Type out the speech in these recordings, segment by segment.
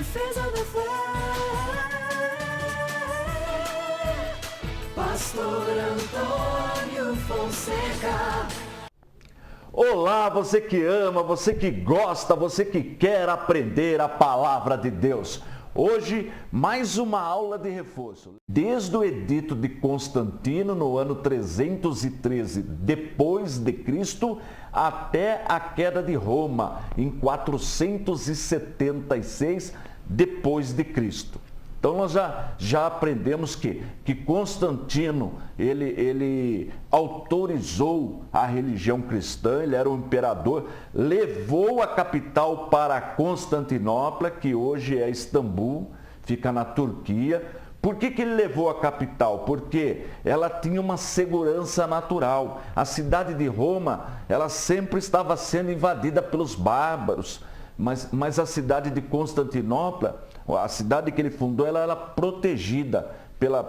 defesa da fé. Pastor Antônio Fonseca. Olá, você que ama, você que gosta, você que quer aprender a palavra de Deus. Hoje, mais uma aula de reforço. Desde o edito de Constantino, no ano 313 depois de Cristo, até a queda de Roma, em 476 depois de Cristo. Então, nós já aprendemos que Constantino, ele autorizou a religião cristã, ele era um imperador, levou a capital para Constantinopla, que hoje é Istambul, fica na Turquia. Por que ele levou a capital? Porque ela tinha uma segurança natural. A cidade de Roma, ela sempre estava sendo invadida pelos bárbaros, mas a cidade de Constantinopla, a cidade que ele fundou, ela era protegida.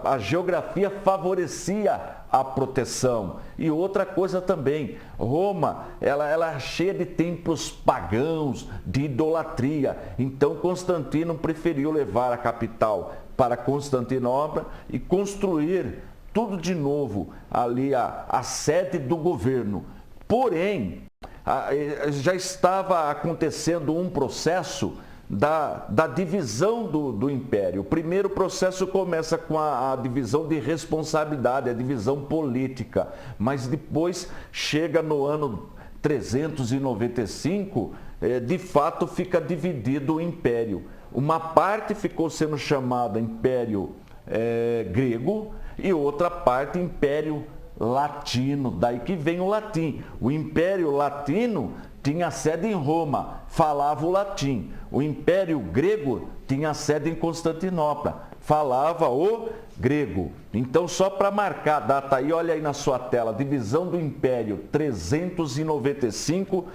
A geografia favorecia a proteção. E outra coisa também, Roma, ela é cheia de templos pagãos, de idolatria. Então Constantino preferiu levar a capital para Constantinopla e construir tudo de novo ali a sede do governo. Porém, já estava acontecendo um processo da divisão do império. O primeiro processo começa com a divisão de responsabilidade, a divisão política, mas depois chega no ano 395, de fato fica dividido o império. Uma parte ficou sendo chamada Império Grego e outra parte Império Latino, daí que vem o latim. O Império Latino tinha sede em Roma, falava o latim. O Império Grego tinha sede em Constantinopla, falava o grego. Então, só para marcar a data aí, olha aí na sua tela, divisão do Império 395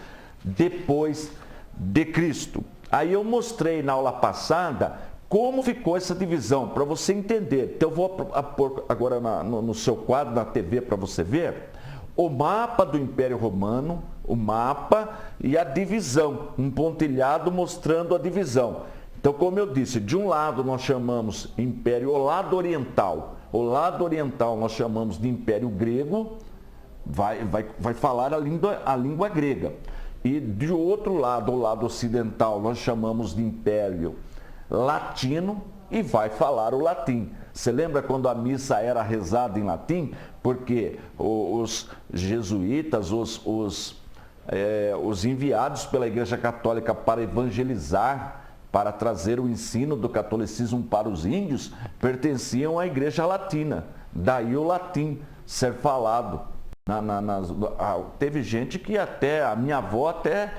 depois de Cristo. Aí eu mostrei na aula passada como ficou essa divisão, para você entender. Então eu vou pôr agora no seu quadro, na TV, para você ver o mapa do Império Romano, o mapa e a divisão, um pontilhado mostrando a divisão. Então, como eu disse, de um lado nós chamamos Império, o lado oriental nós chamamos de Império Grego, vai falar a língua grega. E de outro lado, o lado ocidental, nós chamamos de Império Latino e vai falar o latim. Você lembra quando a missa era rezada em latim? Porque os jesuítas, os enviados pela Igreja Católica para evangelizar, para trazer o ensino do catolicismo para os índios, pertenciam à Igreja Latina. Daí o latim ser falado. Teve gente que a minha avó até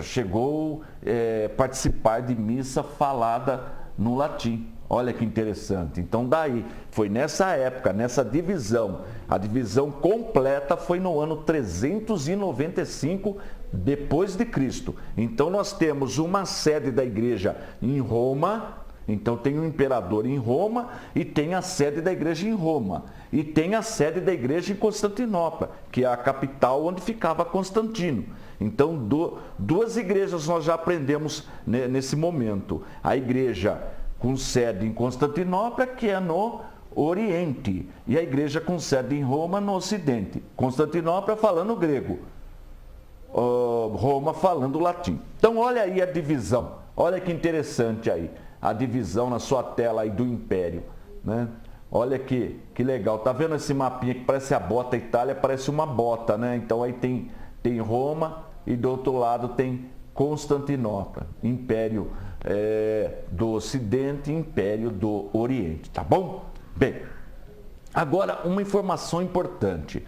chegou a participar de missa falada no latim. Olha que interessante. Então daí, foi nessa época, nessa divisão, a divisão completa foi no ano 395 depois de Cristo. Então nós temos uma sede da igreja em Roma. Então tem um imperador em Roma e tem a sede da igreja em Roma. E tem a sede da igreja em Constantinopla, que é a capital onde ficava Constantino. Então duas igrejas nós já aprendemos nesse momento. A igreja com sede em Constantinopla, que é no Oriente, e a igreja com sede em Roma, no Ocidente. Constantinopla falando grego, Roma falando latim. Então olha aí a divisão, olha que interessante aí, a divisão na sua tela aí do Império, né? Olha que legal, tá vendo esse mapinha que parece a bota Itália, parece uma bota, né? Então aí tem Roma e do outro lado tem Constantinopla, Império do Ocidente e Império do Oriente, tá bom? Bem, agora uma informação importante.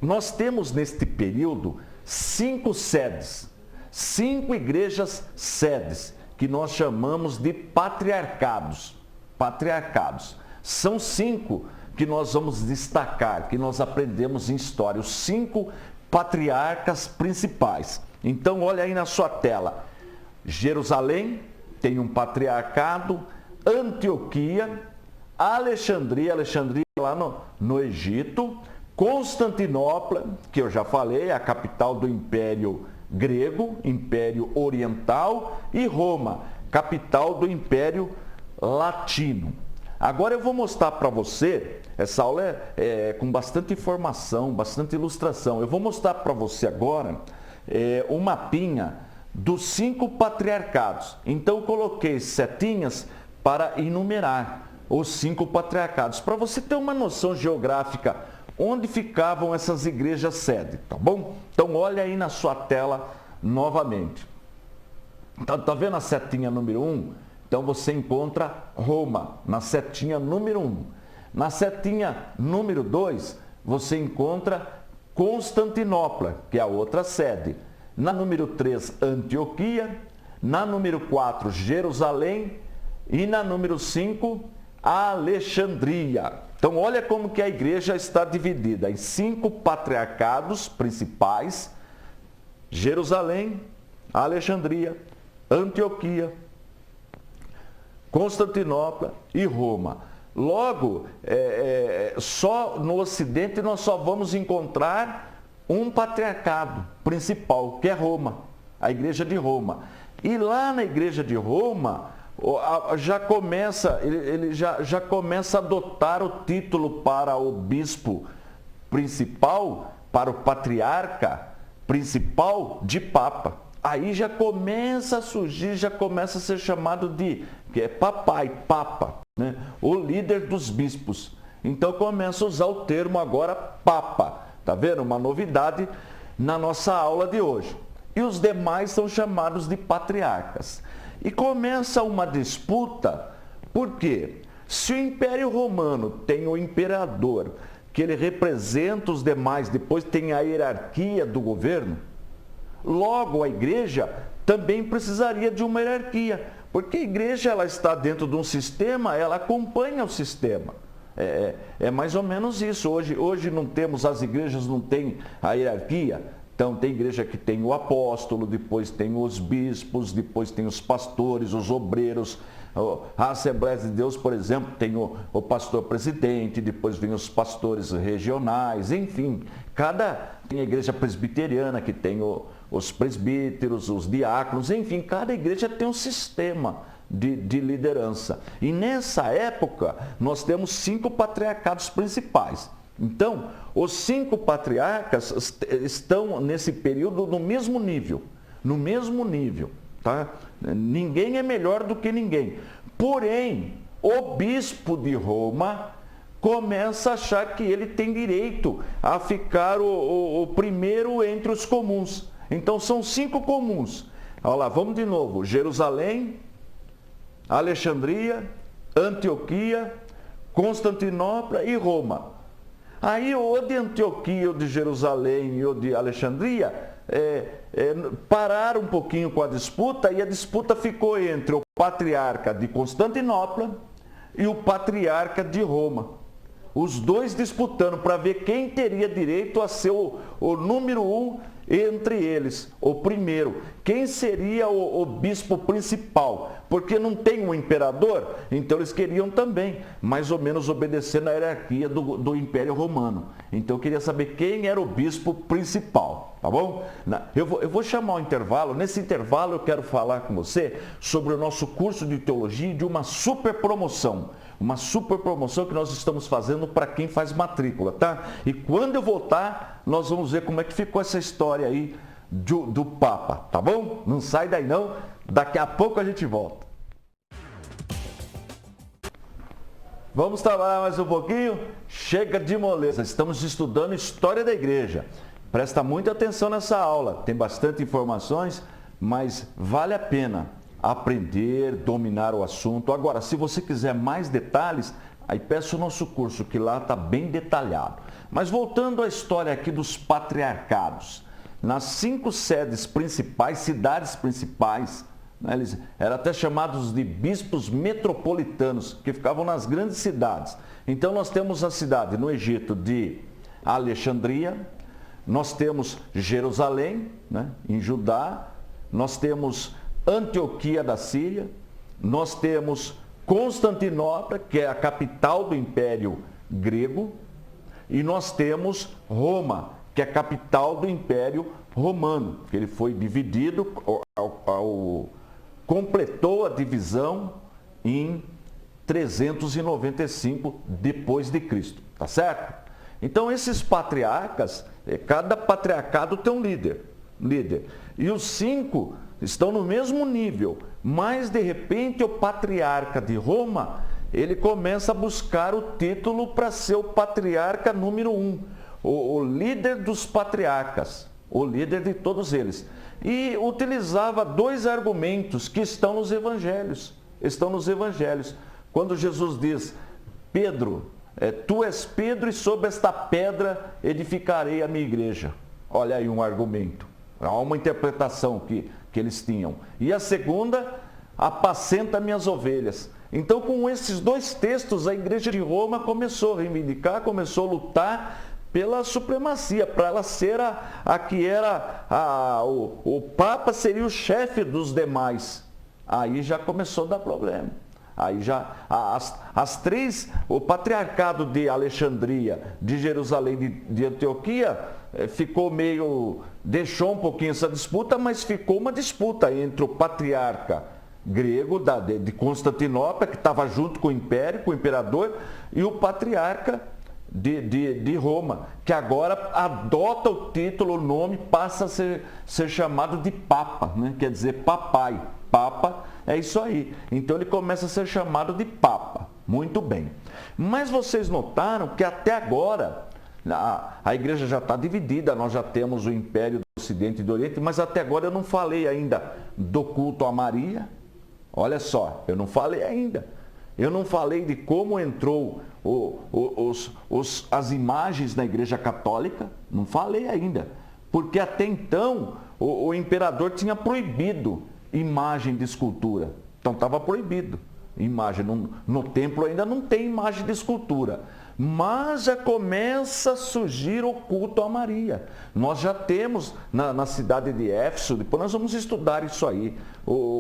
Nós temos neste período 5 sedes, 5 igrejas sedes, que nós chamamos de patriarcados. São 5 que nós vamos destacar, que nós aprendemos em história, os 5 patriarcas principais. Então olha aí na sua tela, Jerusalém tem um patriarcado, Antioquia, Alexandria lá no Egito, Constantinopla, que eu já falei, é a capital do Império Grego, Império Oriental, e Roma, capital do Império Latino. Agora eu vou mostrar para você, essa aula é com bastante informação, bastante ilustração. Eu vou mostrar para você agora um mapinha dos 5 patriarcados. Então eu coloquei setinhas para enumerar os 5 patriarcados, para você ter uma noção geográfica onde ficavam essas igrejas sede, tá bom? Então olha aí na sua tela novamente. Tá vendo a setinha número 1? Então você encontra Roma na setinha número 1. Na setinha número 2, você encontra Constantinopla, que é a outra sede. Na número 3, Antioquia. Na número 4, Jerusalém. E na número 5, Alexandria. Então olha como que a igreja está dividida em 5 patriarcados principais: Jerusalém, Alexandria, Antioquia, Constantinopla e Roma. Logo, só no Ocidente nós só vamos encontrar um patriarcado principal, que é Roma, a igreja de Roma. E lá na igreja de Roma, ele já começa a adotar o título para o bispo principal, para o patriarca principal, de Papa. Aí já começa a surgir, já começa a ser chamado de papai, Papa, né? O líder dos bispos. Então começa a usar o termo agora Papa. Tá vendo? Uma novidade na nossa aula de hoje. E os demais são chamados de patriarcas. E começa uma disputa, porque se o Império Romano tem o imperador, que ele representa os demais, depois tem a hierarquia do governo, logo a igreja também precisaria de uma hierarquia, porque a igreja ela está dentro de um sistema, ela acompanha o sistema. É mais ou menos isso. Hoje não temos, as igrejas não têm a hierarquia. Então tem igreja que tem o apóstolo, depois tem os bispos, depois tem os pastores, os obreiros. A Assembleia de Deus, por exemplo, tem o pastor presidente, depois vem os pastores regionais, enfim. Tem a igreja presbiteriana que tem os presbíteros, os diáconos, enfim, cada igreja tem um sistema de liderança. E nessa época nós temos 5 patriarcados principais. Então, os 5 patriarcas estão nesse período no mesmo nível, tá? Ninguém é melhor do que ninguém. Porém, o bispo de Roma começa a achar que ele tem direito a ficar o primeiro entre os comuns. Então, são 5 comuns. Olha lá, vamos de novo. Jerusalém, Alexandria, Antioquia, Constantinopla e Roma. Aí o de Antioquia, o de Jerusalém e o de Alexandria pararam um pouquinho com a disputa, e a disputa ficou entre o patriarca de Constantinopla e o patriarca de Roma. Os dois disputando para ver quem teria direito a ser o número 1 entre eles, o primeiro. Quem seria o bispo principal? Porque não tem um imperador, então eles queriam também, mais ou menos, obedecer na hierarquia do Império Romano. Então eu queria saber quem era o bispo principal, tá bom? Eu vou chamar um intervalo. Nesse intervalo eu quero falar com você sobre o nosso curso de teologia e de uma super promoção. Uma super promoção que nós estamos fazendo para quem faz matrícula, tá? E quando eu voltar, nós vamos ver como é que ficou essa história aí do Papa, tá bom? Não sai daí não, daqui a pouco a gente volta. Vamos trabalhar mais um pouquinho? Chega de moleza, estamos estudando história da igreja. Presta muita atenção nessa aula, tem bastante informações, mas vale a pena aprender, dominar o assunto. Agora, se você quiser mais detalhes, aí peça o nosso curso, que lá está bem detalhado. Mas voltando à história aqui dos patriarcados, nas 5 sedes principais, cidades principais, né, eles eram até chamados de bispos metropolitanos, que ficavam nas grandes cidades. Então nós temos a cidade no Egito de Alexandria, nós temos Jerusalém, né, em Judá, nós temos Antioquia da Síria, nós temos Constantinopla, que é a capital do Império Grego, e nós temos Roma, que é a capital do Império Romano, que ele foi dividido, completou a divisão em 395 depois de Cristo, tá certo? Então esses patriarcas, cada patriarcado tem um líder. E os 5 estão no mesmo nível, mas de repente o patriarca de Roma, ele começa a buscar o título para ser o patriarca número 1, o líder dos patriarcas, o líder de todos eles. E utilizava 2 argumentos que estão nos evangelhos. Quando Jesus diz: Pedro, tu és Pedro e sobre esta pedra edificarei a minha igreja. Olha aí um argumento. Há uma interpretação que eles tinham. E a segunda: apacenta minhas ovelhas. Então, com esses 2 textos, a igreja de Roma começou a reivindicar, começou a lutar pela supremacia, para ela ser a que era, o Papa seria o chefe dos demais. Aí já começou a dar problema. Aí já, as 3, o patriarcado de Alexandria, de Jerusalém, de Antioquia, deixou um pouquinho essa disputa, mas ficou uma disputa entre o patriarca grego de Constantinopla, que estava junto com o império, com o imperador, e o patriarca de Roma, que agora adota o título, o nome, passa a ser chamado de Papa, né? Quer dizer papai. Papa é isso aí. Então ele começa a ser chamado de Papa. Muito bem. Mas vocês notaram que até agora a igreja já está dividida, nós já temos o Império do Ocidente e do Oriente, mas até agora eu não falei ainda do culto a Maria. Olha só, eu não falei ainda. Eu não falei de como entrou as imagens na Igreja Católica. Não falei ainda. Porque até então o imperador tinha proibido imagem de escultura. Então estava proibido. Imagem. No templo ainda não tem imagem de escultura. Mas já começa a surgir o culto a Maria. Nós já temos na cidade de Éfeso, depois nós vamos estudar isso aí.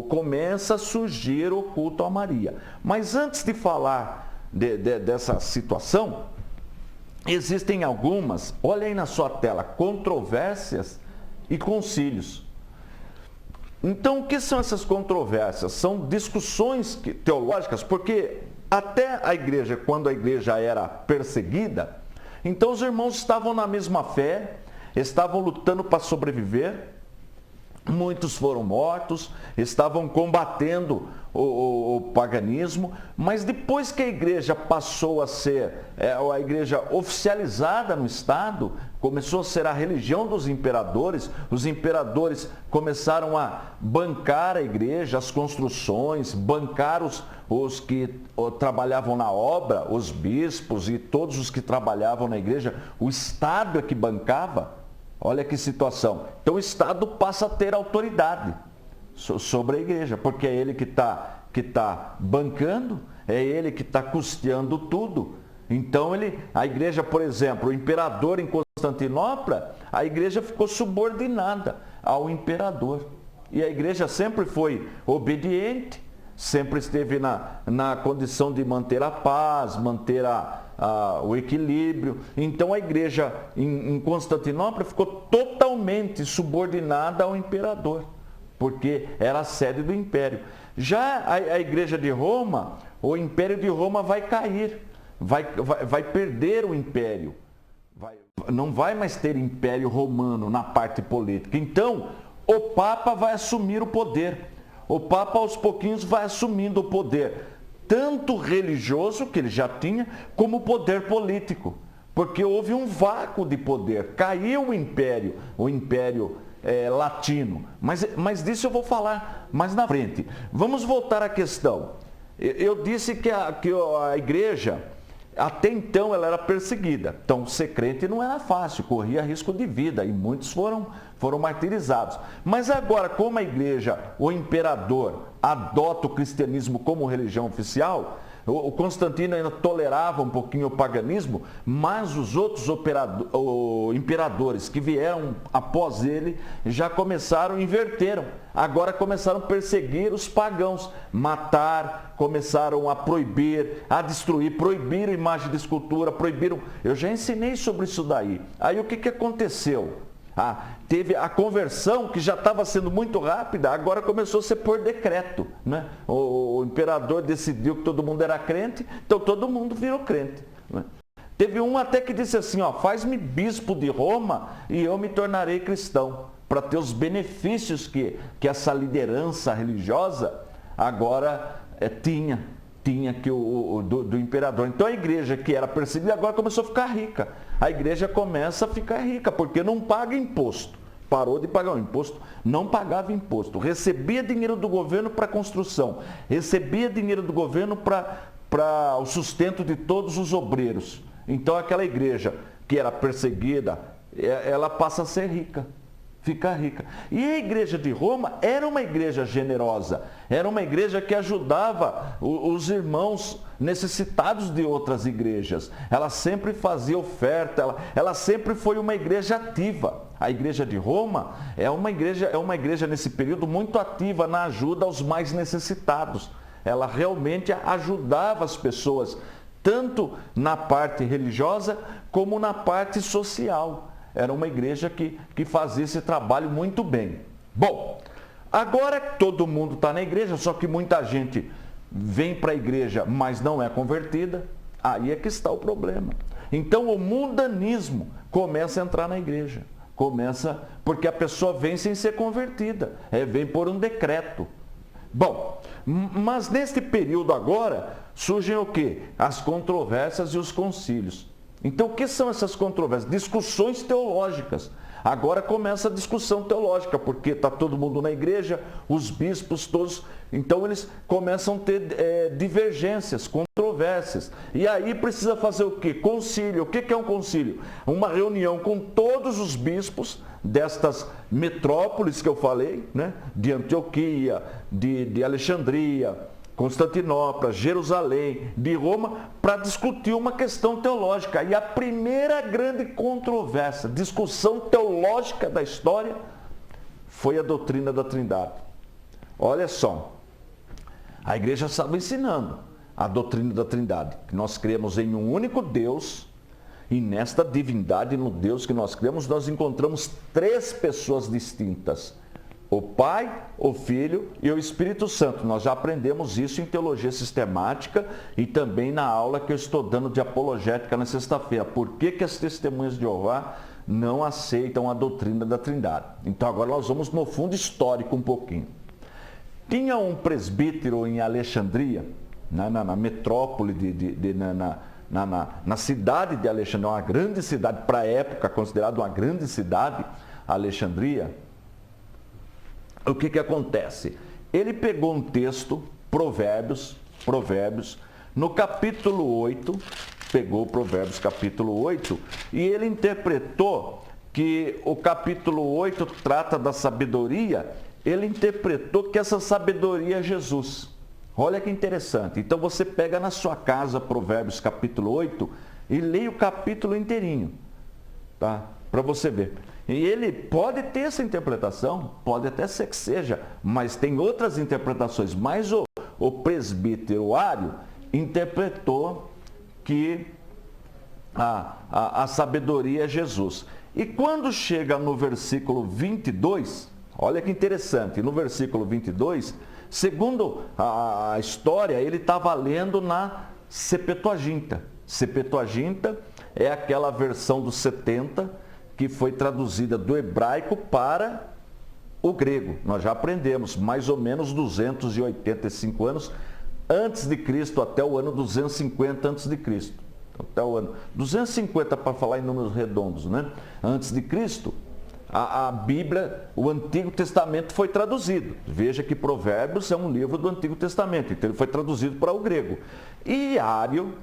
Começa a surgir o culto a Maria. Mas antes de falar dessa situação, existem algumas, olha aí na sua tela, controvérsias e concílios. Então, o que são essas controvérsias? São discussões teológicas, porque até a igreja, quando a igreja era perseguida, então os irmãos estavam na mesma fé, estavam lutando para sobreviver, muitos foram mortos, estavam combatendo o paganismo, mas depois que a igreja passou a ser a igreja oficializada no Estado, começou a ser a religião dos imperadores, os imperadores começaram a bancar a igreja, as construções, bancar os que trabalhavam na obra, os bispos e todos os que trabalhavam na igreja, o Estado é que bancava. Olha que situação. Então o Estado passa a ter autoridade sobre a igreja, porque é ele que tá bancando, é ele que está custeando tudo. Então a igreja, por exemplo, o imperador em Constantinopla, a igreja ficou subordinada ao imperador. E a igreja sempre foi obediente, sempre esteve na condição de manter a paz, manter o equilíbrio. Então a igreja em Constantinopla ficou totalmente subordinada ao imperador, porque era a sede do império. Já a igreja de Roma, o império de Roma vai cair, vai perder o império, não vai mais ter império romano na parte política. Então o Papa vai assumir o poder. O Papa aos pouquinhos vai assumindo o poder, tanto religioso, que ele já tinha, como o poder político. Porque houve um vácuo de poder, caiu o império latino. Mas disso eu vou falar mais na frente. Vamos voltar à questão. Eu disse que a igreja, até então, ela era perseguida. Então, ser crente não era fácil, corria risco de vida e muitos foram martirizados. Mas agora, como a igreja, o imperador, adota o cristianismo como religião oficial, o Constantino ainda tolerava um pouquinho o paganismo, mas os outros imperadores que vieram após ele já inverteram. Agora começaram a perseguir os pagãos, matar, começaram a proibir, a destruir, proibiram imagem de escultura, proibiram. Eu já ensinei sobre isso daí. Aí o que aconteceu? Teve a conversão que já estava sendo muito rápida, agora começou a ser por decreto, né? O imperador decidiu que todo mundo era crente, então todo mundo virou crente, né? Teve um até que disse assim, faz-me bispo de Roma e eu me tornarei cristão, para ter os benefícios que essa liderança religiosa agora tinha que do imperador. Então a igreja que era perseguida agora começou a ficar rica. A igreja começa a ficar rica, porque não paga imposto. Parou de pagar o imposto, não pagava imposto. Recebia dinheiro do governo para construção, recebia dinheiro do governo para o sustento de todos os obreiros. Então aquela igreja que era perseguida, ela passa a ser rica. Ficar rica. E a igreja de Roma era uma igreja generosa, era uma igreja que ajudava os irmãos necessitados de outras igrejas. Ela sempre fazia oferta, ela sempre foi uma igreja ativa. A igreja de Roma é uma igreja nesse período muito ativa na ajuda aos mais necessitados. Ela realmente ajudava as pessoas, tanto na parte religiosa como na parte social. Era uma igreja que fazia esse trabalho muito bem. Bom, agora todo mundo está na igreja, só que muita gente vem para a igreja, mas não é convertida. Aí é que está o problema. Então o mundanismo começa a entrar na igreja. Começa porque a pessoa vem sem ser convertida. Vem por um decreto. Bom, mas neste período agora surgem o quê? As controvérsias e os concílios. Então, o que são essas controvérsias? Discussões teológicas. Agora começa a discussão teológica, porque está todo mundo na igreja, os bispos todos, então eles começam a ter divergências, controvérsias. E aí precisa fazer o quê? Concílio. O que é um concílio? Uma reunião com todos os bispos destas metrópoles que eu falei, né? De Antioquia, de Alexandria, Constantinopla, Jerusalém, de Roma, para discutir uma questão teológica. E a primeira grande controvérsia, discussão teológica da história, foi a doutrina da Trindade. Olha só, a igreja estava ensinando a doutrina da Trindade, que nós cremos em um único Deus, e nesta divindade, no Deus que nós cremos, nós encontramos três pessoas distintas. O Pai, o Filho e o Espírito Santo. Nós já aprendemos isso em teologia sistemática e também na aula que eu estou dando de apologética na sexta-feira. Por que as testemunhas de Jeová não aceitam a doutrina da Trindade? Então agora nós vamos no fundo histórico um pouquinho. Tinha um presbítero em Alexandria, na metrópole, na cidade de Alexandria, uma grande cidade, para a época considerada uma grande cidade, Alexandria. O que acontece? Ele pegou um texto, Provérbios, no capítulo 8, pegou Provérbios capítulo 8, e ele interpretou que o capítulo 8 trata da sabedoria, ele interpretou que essa sabedoria é Jesus. Olha que interessante. Então você pega na sua casa Provérbios capítulo 8 e leia o capítulo inteirinho, tá? Para você ver. E ele pode ter essa interpretação, pode até ser que seja, mas tem outras interpretações. Mas o presbítero Ário interpretou que a sabedoria é Jesus. E quando chega no versículo 22, olha que interessante, no versículo 22, segundo a história, ele estava lendo na Septuaginta. Septuaginta é aquela versão dos 70 que foi traduzida do hebraico para o grego. Nós já aprendemos, mais ou menos 285 anos antes de Cristo, até o ano 250 antes de Cristo. Até o ano 250 para falar em números redondos, né? Antes de Cristo, a Bíblia, o Antigo Testamento foi traduzido. Veja que Provérbios é um livro do Antigo Testamento, então ele foi traduzido para o grego. E Ário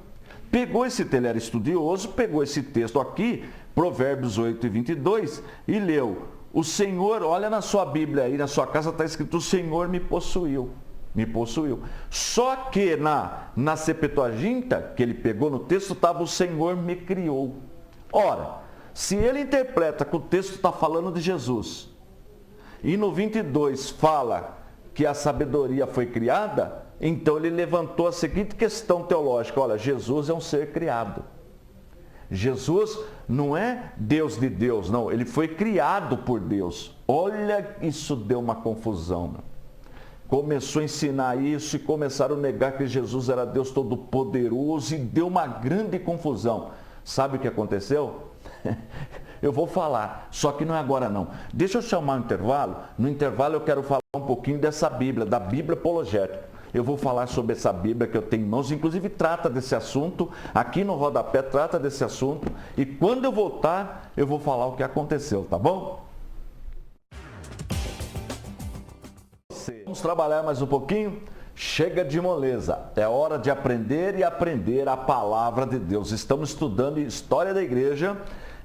pegou ele era estudioso, pegou esse texto aqui, Provérbios 8 e 22, e leu: o Senhor, olha na sua Bíblia aí, na sua casa está escrito: o Senhor me possuiu. Me possuiu. Só que na Septuaginta, que ele pegou no texto, estava: o Senhor me criou. Ora, se ele interpreta que o texto está falando de Jesus, e no 22 fala que a sabedoria foi criada, então ele levantou a seguinte questão teológica: olha, Jesus é um ser criado. Jesus não é Deus de Deus, não. Ele foi criado por Deus. Olha, isso deu uma confusão, meu. Começou a ensinar isso e começaram a negar que Jesus era Deus Todo-Poderoso e deu uma grande confusão. Sabe o que aconteceu? Eu vou falar, só que não é agora não. Deixa eu chamar o intervalo. No intervalo eu quero falar um pouquinho dessa Bíblia, da Bíblia apologética. Eu vou falar sobre essa Bíblia que eu tenho em mãos, inclusive trata desse assunto, aqui no Rodapé trata desse assunto. E quando eu voltar, eu vou falar o que aconteceu, tá bom? Vamos trabalhar mais um pouquinho? Chega de moleza, é hora de aprender e aprender a palavra de Deus. Estamos estudando história da igreja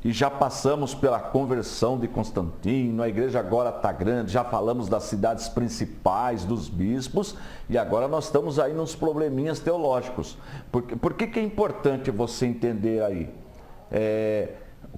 e já passamos pela conversão de Constantino, a igreja agora está grande, já falamos das cidades principais, dos bispos, e agora nós estamos aí nos probleminhas teológicos. Por que é importante você entender aí?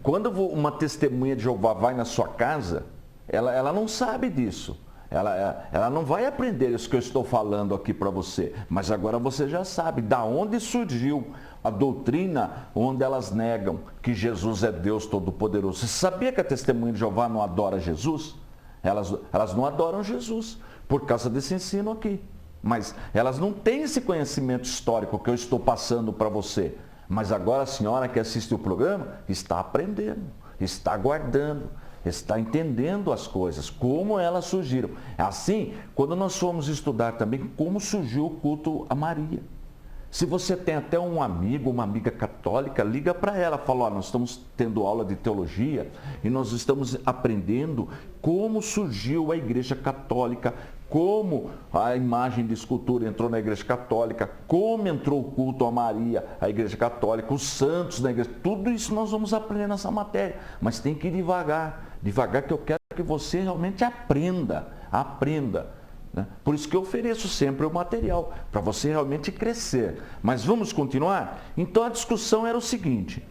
Quando uma testemunha de Jeová vai na sua casa, ela não sabe disso. Ela não vai aprender isso que eu estou falando aqui para você, mas agora você já sabe da onde surgiu a doutrina onde elas negam que Jesus é Deus Todo-Poderoso. Você sabia que a testemunha de Jeová não adora Jesus? Elas não adoram Jesus por causa desse ensino aqui. Mas elas não têm esse conhecimento histórico que eu estou passando para você. Mas agora a senhora que assiste o programa está aprendendo, está guardando, está entendendo as coisas, como elas surgiram. Assim, quando nós fomos estudar também como surgiu o culto a Maria. Se você tem até um amigo, uma amiga católica, liga para ela, fala, nós estamos tendo aula de teologia e nós estamos aprendendo como surgiu a Igreja Católica, como a imagem de escultura entrou na Igreja Católica, como entrou o culto a Maria, a Igreja Católica, os santos da Igreja, tudo isso nós vamos aprender nessa matéria, mas tem que ir devagar que eu quero que você realmente aprenda. Né? Por isso que eu ofereço sempre o material, para você realmente crescer. Mas vamos continuar? Então a discussão era o seguinte,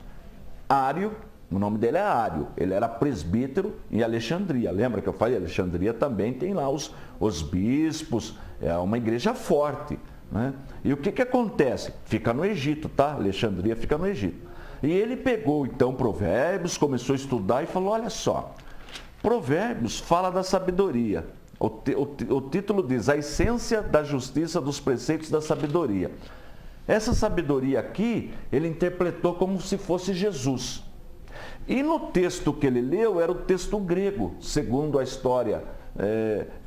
Ário, o nome dele é Ário, ele era presbítero em Alexandria. Lembra que eu falei? Alexandria também tem lá os bispos, é uma igreja forte. Né? E o que acontece? Fica no Egito, tá? Alexandria fica no Egito. E ele pegou então Provérbios, começou a estudar e falou, olha só, Provérbios fala da sabedoria. O título diz, a essência da justiça dos preceitos da sabedoria. Essa sabedoria aqui, ele interpretou como se fosse Jesus. E no texto que ele leu, era o texto grego, segundo a história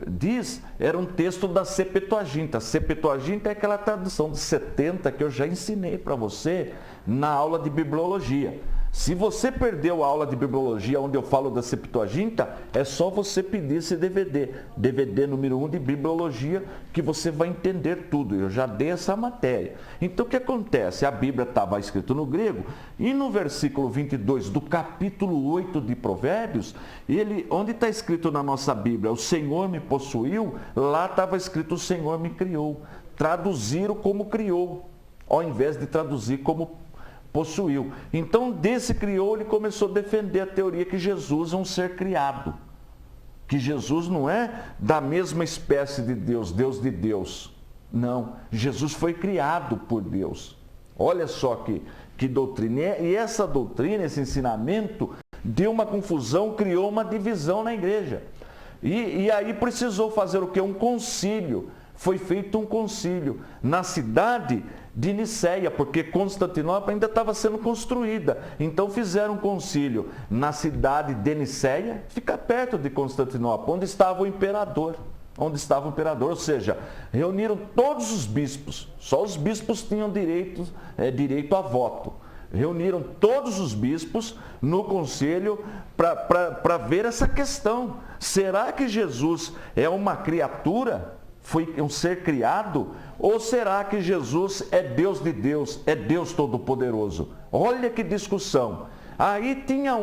diz, era um texto da Septuaginta. Septuaginta é aquela tradução de 70 que eu já ensinei para você na aula de bibliologia. Se você perdeu a aula de bibliologia onde eu falo da Septuaginta, é só você pedir esse DVD número 1 de bibliologia, que você vai entender tudo. Eu já dei essa matéria. Então o que acontece? A Bíblia estava escrita no grego e no versículo 22 do capítulo 8 de Provérbios, onde está escrito na nossa Bíblia, o Senhor me possuiu, lá estava escrito o Senhor me criou. Traduziram como criou, ao invés de traduzir como possuiu. Então, desse criou, ele começou a defender a teoria que Jesus é um ser criado. Que Jesus não é da mesma espécie de Deus, Deus de Deus. Não, Jesus foi criado por Deus. Olha só que doutrina. E essa doutrina, esse ensinamento, deu uma confusão, criou uma divisão na igreja. E aí precisou fazer o quê? Um concílio. Foi feito um concílio na cidade de Niceia, porque Constantinopla ainda estava sendo construída. Então fizeram um concílio na cidade de Niceia, fica perto de Constantinopla, onde estava o imperador. Ou seja, reuniram todos os bispos, só os bispos tinham direito a voto. Reuniram todos os bispos no concílio para ver essa questão. Será que Jesus é uma criatura? Foi um ser criado? Ou será que Jesus é Deus de Deus, é Deus Todo-Poderoso? Olha que discussão. Aí tinha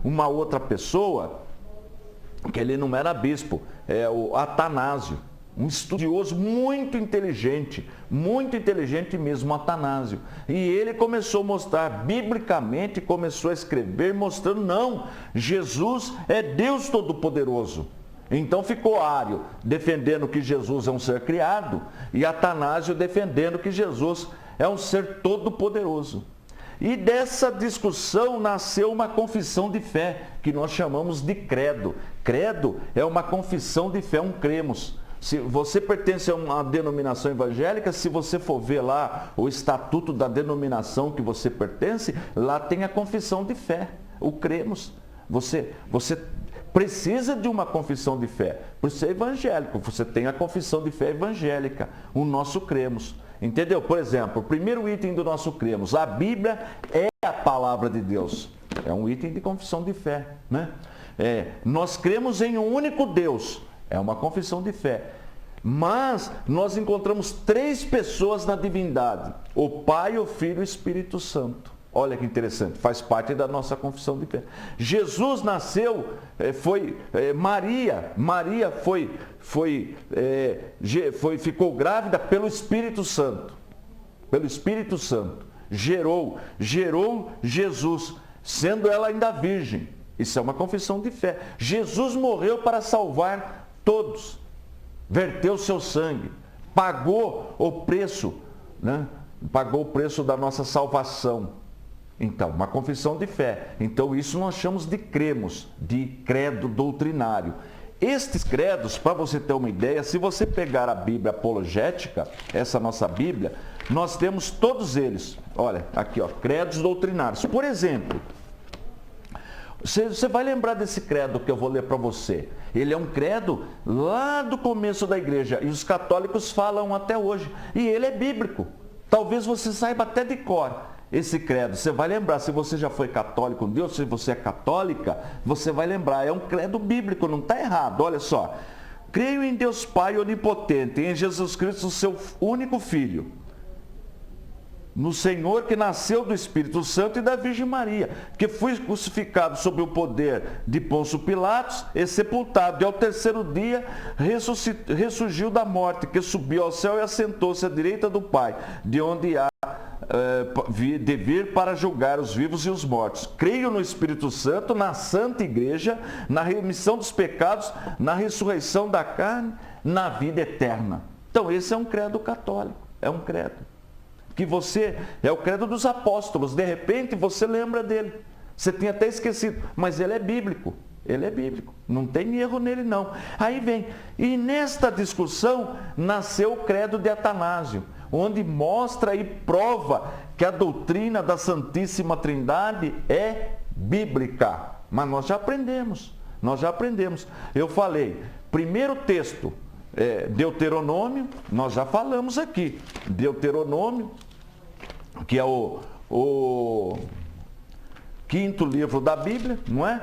uma outra pessoa, que ele não era bispo, é o Atanásio, um estudioso muito inteligente mesmo, Atanásio. E ele começou a mostrar, biblicamente, começou a escrever, mostrando, não, Jesus é Deus Todo-Poderoso. Então ficou Ário defendendo que Jesus é um ser criado e Atanásio defendendo que Jesus é um ser todo-poderoso. E dessa discussão nasceu uma confissão de fé, que nós chamamos de credo. Credo é uma confissão de fé, um cremos. Se você pertence a uma denominação evangélica, se você for ver lá o estatuto da denominação que você pertence, lá tem a confissão de fé, o cremos. Você precisa de uma confissão de fé. Por ser evangélico, você tem a confissão de fé evangélica, o nosso cremos. Entendeu? Por exemplo, o primeiro item do nosso cremos, a Bíblia é a palavra de Deus. É um item de confissão de fé, né? Nós cremos em um único Deus. É uma confissão de fé. Mas nós encontramos 3 pessoas na divindade: o Pai, o Filho e o Espírito Santo. Olha que interessante, faz parte da nossa confissão de fé. Jesus nasceu, Maria ficou grávida pelo Espírito Santo. Pelo Espírito Santo. Gerou Jesus, sendo ela ainda virgem. Isso é uma confissão de fé. Jesus morreu para salvar todos. Verteu seu sangue. Pagou o preço, né? Pagou o preço da nossa salvação. Então, uma confissão de fé. Então, isso nós chamamos de cremos, de credo doutrinário. Estes credos, para você ter uma ideia, se você pegar a Bíblia apologética, essa nossa Bíblia, nós temos todos eles. Olha, aqui, ó, credos doutrinários. Por exemplo, você vai lembrar desse credo que eu vou ler para você. Ele é um credo lá do começo da igreja e os católicos falam até hoje. E ele é bíblico. Talvez você saiba até de cor esse credo. Você vai lembrar, se você já foi católico, Deus, se você é católica, você vai lembrar. É um credo bíblico, não está errado. Olha só. Creio em Deus Pai onipotente, em Jesus Cristo, seu único Filho, no Senhor que nasceu do Espírito Santo e da Virgem Maria, que foi crucificado sob o poder de Pôncio Pilatos e sepultado, e ao terceiro dia ressurgiu da morte, que subiu ao céu e assentou-se à direita do Pai, de onde há de vir para julgar os vivos e os mortos. Creio no Espírito Santo, na Santa Igreja, na remissão dos pecados, na ressurreição da carne, na vida eterna. Então esse é um credo católico, é um credo que é o credo dos apóstolos. De repente você lembra dele, você tinha até esquecido, mas ele é bíblico. Ele é bíblico, não tem erro nele não. Aí vem, e nesta discussão nasceu o credo de Atanásio, onde mostra e prova que a doutrina da Santíssima Trindade é bíblica. Mas nós já aprendemos. Eu falei, primeiro texto, Deuteronômio, nós já falamos aqui. Deuteronômio, que é o 5º livro da Bíblia, não é?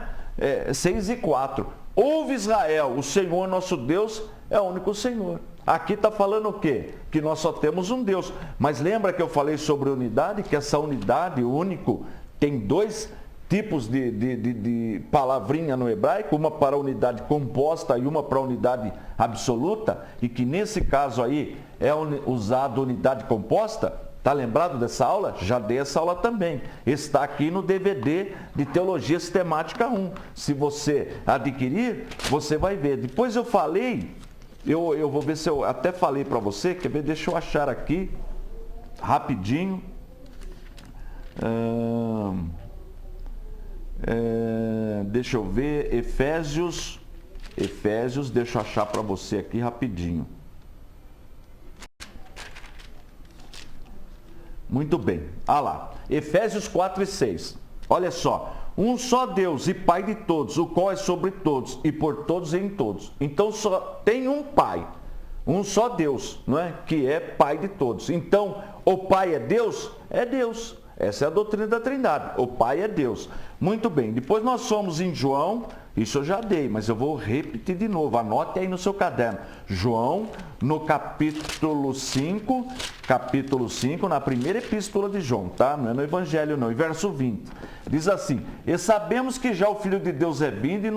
6 e 4. Ouve Israel, o Senhor nosso Deus é o único Senhor. Aqui está falando o quê? Que nós só temos um Deus. Mas lembra que eu falei sobre unidade? Que essa unidade, único, tem 2 tipos de palavrinha no hebraico, uma para unidade composta e uma para unidade absoluta, e que nesse caso aí é usado unidade composta. Está lembrado dessa aula? Já dei essa aula também. Está aqui no DVD de Teologia Sistemática 1. Se você adquirir, você vai ver. Depois eu falei, eu vou ver se eu até falei para você, quer ver? Deixa eu achar aqui, rapidinho. Deixa eu ver, Efésios, deixa eu achar para você aqui rapidinho. Muito bem, lá, Efésios 4 e 6, olha só, um só Deus e Pai de todos, o qual é sobre todos e por todos e em todos. Então só tem um Pai, um só Deus, não é? Que é Pai de todos. Então, o Pai é Deus? É Deus. Essa é a doutrina da Trindade. O Pai é Deus. Muito bem. Depois nós somos em João, isso eu já dei, mas eu vou repetir de novo. Anote aí no seu caderno. João, no capítulo 5, na primeira epístola de João, tá? Não é no Evangelho não, em verso 20. Diz assim, e sabemos que já o Filho de Deus é vindo e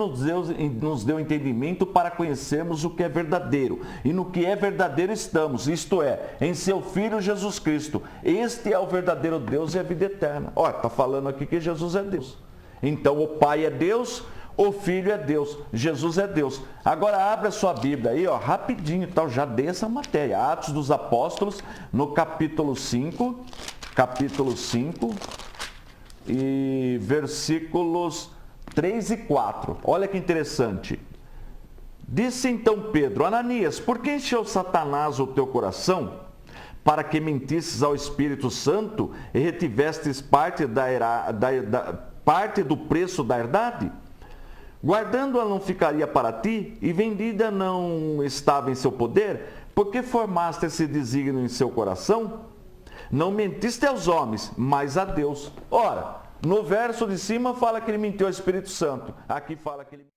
nos deu entendimento para conhecermos o que é verdadeiro. E no que é verdadeiro estamos, isto é, em seu Filho Jesus Cristo. Este é o verdadeiro Deus e a vida eterna. Olha, está falando aqui que Jesus é Deus. Então o Pai é Deus, o Filho é Deus, Jesus é Deus. Agora abre a sua Bíblia aí, ó, rapidinho, tal, já dei essa matéria. Atos dos Apóstolos, no capítulo 5, e versículos 3 e 4. Olha que interessante. Disse então Pedro: Ananias, por que encheu Satanás o teu coração, para que mentisses ao Espírito Santo e retivestes parte parte do preço da herdade? Guardando-a não ficaria para ti, e vendida não estava em seu poder? Por que formaste esse desígnio em seu coração? Não mentiste aos homens, mas a Deus. Ora, no verso de cima fala que ele mentiu ao Espírito Santo. Aqui fala que ele...